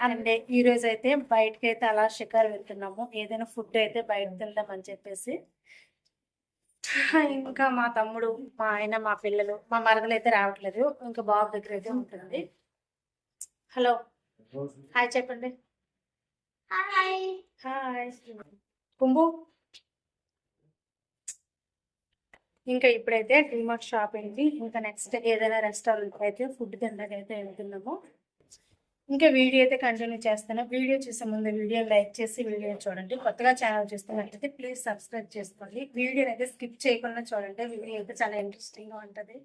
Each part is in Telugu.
అంటే ఈ రోజు అయితే బయటకి అయితే అలా షికారు వెళ్తున్నాము. ఏదైనా ఫుడ్ అయితే బయట తిందామని చెప్పేసి. ఇంకా మా తమ్ముడు, మా ఆయన, మా పిల్లలు, మా మరదలు అయితే రావట్లేదు. ఇంకా బాబు దగ్గర అయితే ఉంటుంది. హలో, హాయ్ చెప్పండి. Hi hi Kumbhu. ఇంకా ఇప్పుడైతే డిమార్ట్ షాపింగ్కి, ఇంకా నెక్స్ట్ ఏదైనా రెస్టారెంట్ అయితే ఫుడ్ తినడానికి అయితే వెళ్తున్నాము. ఇంకా వీడియో అయితే కంటిన్యూ చేస్తాను. వీడియో చూసే ముందు వీడియో లైక్ చేసి వీడియో చూడండి. కొత్తగా ఛానల్ చూస్తున్నట్లయితే ప్లీజ్ సబ్స్క్రైబ్ చేసుకోండి. వీడియోని అయితే స్కిప్ చేయకుండా చూడండి. వీడియో అయితే చాలా ఇంట్రెస్టింగ్గా ఉంటుంది.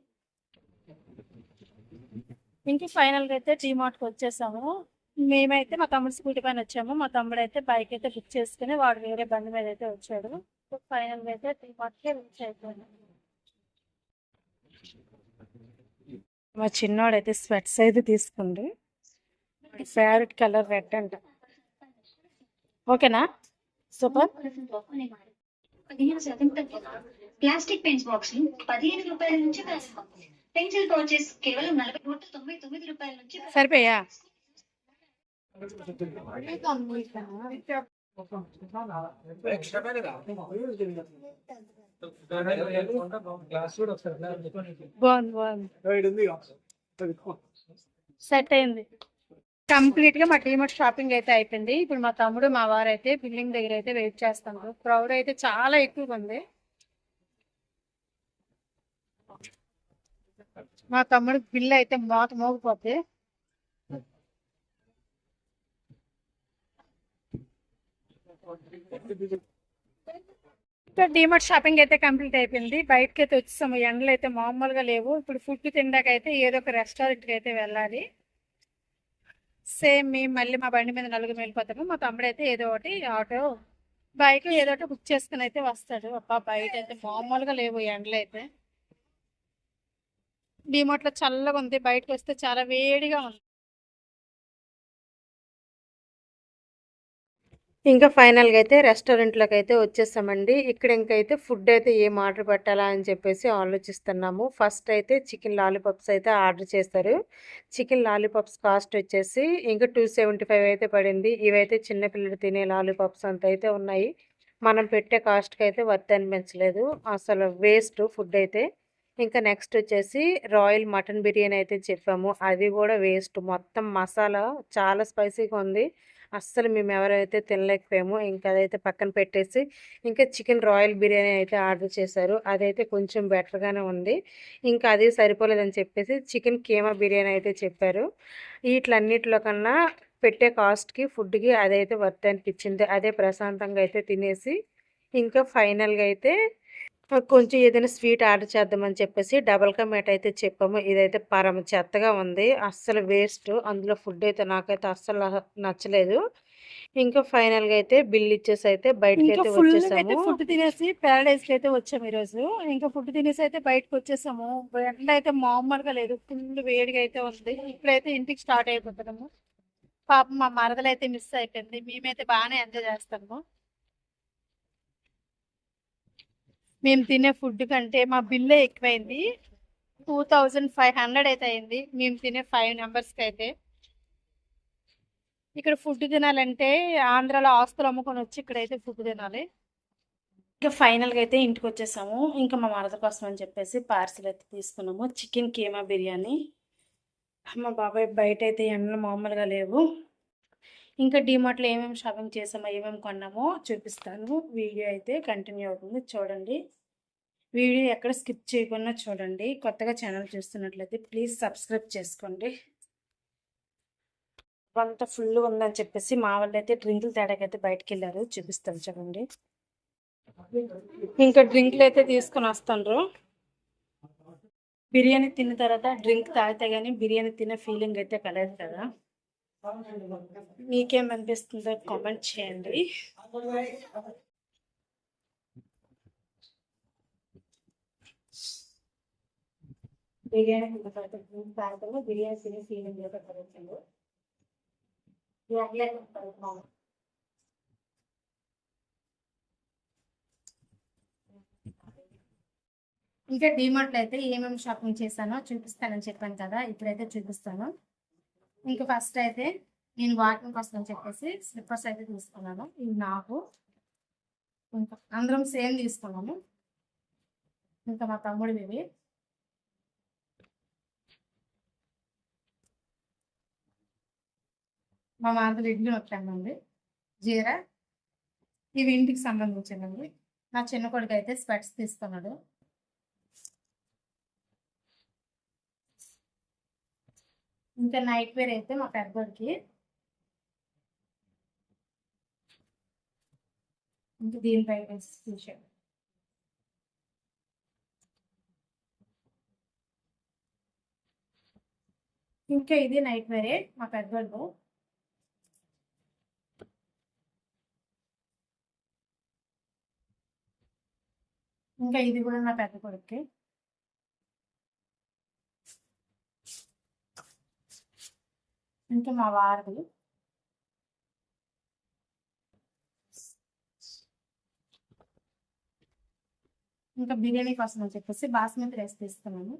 ఇంక ఫైనల్గా అయితే డిమార్ట్కి వచ్చేసాము. మేమైతే మా తమ్ముడు స్కూటీ పైన వచ్చాము. మా తమ్ముడు అయితే బైక్ అయితే బుక్ చేసుకుని వాడు వేరే బండి మీద అయితే వచ్చాడు. ఫైనల్గా అయితే డిమార్ట్కి రీచ్ అయిపోయాను. మా చిన్నోడు అయితే స్వెట్స్ అయితే తీసుకుంది. ఫేవరెట్ కలర్ రెడ్ అంట. ఓకేనా, సూపర్. ప్లాస్టిక్ పెన్స్ బాక్స్ 15 రూపాయల నుంచి పెన్సిల్ పౌచెస్ కేవలం 49 రూపాయల నుంచి. సరిపోయా? బాగుంది. సెట్ అయింది. కంప్లీట్ గా మా డిమార్ట్ షాపింగ్ అయితే అయిపోయింది. ఇప్పుడు మా తమ్ముడు, మా వారు అయితే బిల్డింగ్ దగ్గర అయితే వెయిట్ చేస్తున్నారు. క్రౌడ్ అయితే చాలా ఎక్కువగా ఉంది. మా తమ్ముడు బిల్లు అయితే మోగిపోద్ది. డిమార్ట్ షాపింగ్ అయితే కంప్లీట్ అయిపోయింది. బయటకి అయితే వచ్చేసాము. ఎండలు అయితే మామూలుగా లేవు. ఇప్పుడు ఫుడ్ తినడానికి అయితే ఏదో ఒక రెస్టారెంట్కి అయితే వెళ్ళాలి. సేమ్ మేము మళ్ళీ మా బండి మీద నలుగురు వెళ్ళిపోతాము. మా తమ్ముడు అయితే ఏదో ఒకటి ఆటో, బైక్ ఏదో ఒకటి బుక్ చేసుకుని అయితే వస్తాడు. అబ్బా బయట అయితే మామూలుగా లేవు ఎండలు అయితే. డిమార్ట్లో చల్లగా ఉంది. బయటకు వస్తే చాలా వేడిగా ఉంది. ఇంకా ఫైనల్గా అయితే రెస్టారెంట్లోకి అయితే వచ్చేసామండి. ఇక్కడ ఇంకైతే ఫుడ్ అయితే ఏం ఆర్డర్ పెట్టాలా అని చెప్పేసి ఆలోచిస్తున్నాము. ఫస్ట్ అయితే చికెన్ లాలీపాప్స్ అయితే ఆర్డర్ చేశారు. చికెన్ లాలీపాప్స్ కాస్ట్ వచ్చేసి ఇంకా 275 అయితే పడింది. ఇవైతే చిన్నపిల్లలు తినే లాలీపాప్స్ అంత అయితే ఉన్నాయి. మనం పెట్టే కాస్ట్కి అయితే వర్త్ అనిపించలేదు. అసలు వేస్ట్ ఫుడ్ అయితే. ఇంకా నెక్స్ట్ వచ్చేసి రాయల్ మటన్ బిర్యానీ అయితే చెప్పాము. అది కూడా వేస్ట్. మొత్తం మసాలా చాలా స్పైసీగా ఉంది. అస్సలు మేము ఎవరైతే తినలేకపోయాము. ఇంకా అదైతే పక్కన పెట్టేసి ఇంకా చికెన్ రాయల్ బిర్యానీ అయితే ఆర్డర్ చేశారు. అదైతే కొంచెం బెటర్గానే ఉంది. ఇంకా అది సరిపోలేదని చెప్పేసి చికెన్ కీమా బిర్యానీ అయితే చెప్పారు. వీటిలన్నిటిలో కన్నా పెట్టే కాస్ట్కి ఫుడ్కి అదైతే వర్త్ అనిపించింది. అదే ప్రశాంతంగా అయితే తినేసి ఇంకా ఫైనల్గా అయితే కొంచెం ఏదైనా స్వీట్ ఆర్డర్ చేద్దామని చెప్పేసి డబల్ కా మీట్ అయితే చెప్పాము. ఇదైతే పరమ చెత్తగా ఉంది. అస్సలు వేస్ట్. అందులో ఫుడ్ అయితే నాకైతే అస్సలు నచ్చలేదు. ఇంకా ఫైనల్గా అయితే బిల్ ఇచ్చేసి అయితే బయటకి అయితే వచ్చేసాము. ఫుడ్ తినేసి ప్యారడైజ్కి అయితే వచ్చాము ఈరోజు. ఇంకా ఫుడ్ తినేసి అయితే బయటకు వచ్చేసాము. ఎండ అయితే మామూలుగా లేదు. ఫుల్ వేడిగా అయితే ఉంది. ఇప్పుడైతే ఇంటికి స్టార్ట్ అయిపోతున్నాము. పాపం మా మరదలు అయితే మిస్ అయిపోయింది. మేమైతే బాగానే ఎంజాయ్ చేస్తాము. మేము తినే ఫుడ్ కంటే మా బిల్లే ఎక్కువైంది. 2500 అయితే అయింది మేము తినే 5 మెంబర్స్కి అయితే. ఇక్కడ ఫుడ్ తినాలంటే ఆంధ్రాలో ఆస్తులు అమ్ముకొని వచ్చి ఇక్కడైతే ఫుడ్ తినాలి. ఇంకా ఫైనల్గా అయితే ఇంటికి వచ్చేసాము. ఇంకా మా మరద కోసం అని చెప్పేసి పార్సిల్ అయితే తీసుకున్నాము. చికెన్ కీమా బిర్యానీ. మా బాబాయ్ బయట అయితే ఎండలు మామూలుగా లేవు. ఇంకా డిమార్ట్లో ఏమేమి షాపింగ్ చేసామో ఏమేమి కొన్నామో చూపిస్తాను. వీడియో అయితే కంటిన్యూ అవుతుంది, చూడండి. వీడియో ఎక్కడ స్కిప్ చేయకుండా చూడండి. కొత్తగా ఛానల్ చూస్తున్నట్లయితే ప్లీజ్ సబ్స్క్రైబ్ చేసుకోండి. అంతా ఫుల్గా ఉందని చెప్పేసి మా వాళ్ళు అయితే డ్రింకులు తేడాకైతే బయటకు వెళ్ళారు. చూపిస్తాను చూడండి. ఇంకా డ్రింకులు అయితే తీసుకొని వస్తాను. బిర్యానీ తిన్న తర్వాత డ్రింక్ తాగితే కానీ బిర్యానీ తినే ఫీలింగ్ అయితే కలదు కదా. మీకేమనిపిస్తుందో కామెంట్ చేయండి. బిర్యానీ తిన్న తర్వాత డ్రింక్ తాగితే బిర్యానీ తినే ఫీలింగ్ అయితే కలుగుతుంది. ఇంకా డిమార్ట్లో అయితే ఏమేమి షాపింగ్ చేశానో చూపిస్తానని చెప్పాను కదా. ఇప్పుడైతే చూపిస్తాను. ఇంకా ఫస్ట్ అయితే నేను వాకింగ్ కోసం అని చెప్పేసి స్లిప్పర్స్ అయితే తీసుకున్నాను. ఇవి నాకు ఇంకా అందరం సేమ్ తీసుకున్నాము. ఇంకా మా తమ్ముడివి ఇవి. మా మామూలు ఇడ్లీ వచ్చానండి జీరా. ఇవి ఇంటికి సంబంధించినవి. నా చిన్న కొడుకు అయితే స్పెట్స్ తీసుకున్నాడు. ఇంకా నైట్ వేర్ అయితే మా పెద్దోడికి. ఇంకా దీనిపై టీషర్ట్. ఇంకా ఇది నైట్ వేరే మా పెద్దోడు. ఇంకా ఇది కూడా నా పెద్ద కొడుక్కి. ఇంకా మా వారిది. ఇంకా బిర్యానీ కోసం అని చెప్పేసి బాస్మతి రైస్ తీసుకున్నాను.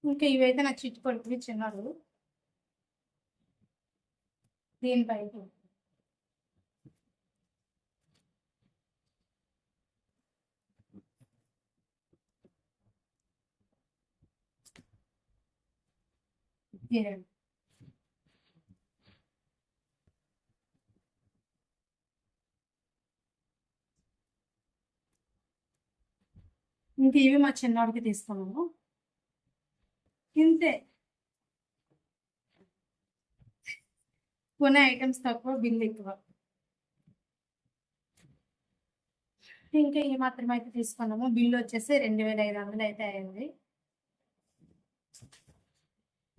ఇంకా ఇవైతే నా చిట్టు కొడుకువి చిన్నాడు. దీనిపై బిర్యానీ. ఇంకా ఇవి మా చిన్నవాడికి తీసుకున్నాము. ఇంతే, కొనే ఐటమ్స్ తక్కువ, బిల్ ఎక్కువ. ఇంకా ఈ మాత్రం అయితే తీసుకున్నాము. బిల్లు వచ్చేసి 2500 అయితే అయింది.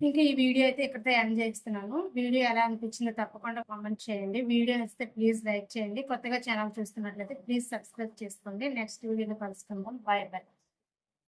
ఇంకా ఈ వీడియో అయితే ఇక్కడితో ఎండ్ చేస్తున్నాను. వీడియో ఎలా అనిపించిందో తప్పకుండా కామెంట్ చేయండి. వీడియో నచ్చితే ప్లీజ్ లైక్ చేయండి. కొత్తగా ఛానల్ చూస్తున్నట్లయితే ప్లీజ్ సబ్స్క్రైబ్ చేసుకోండి. నెక్స్ట్ వీడియోలో కలుసుకుందాం. Bye bye.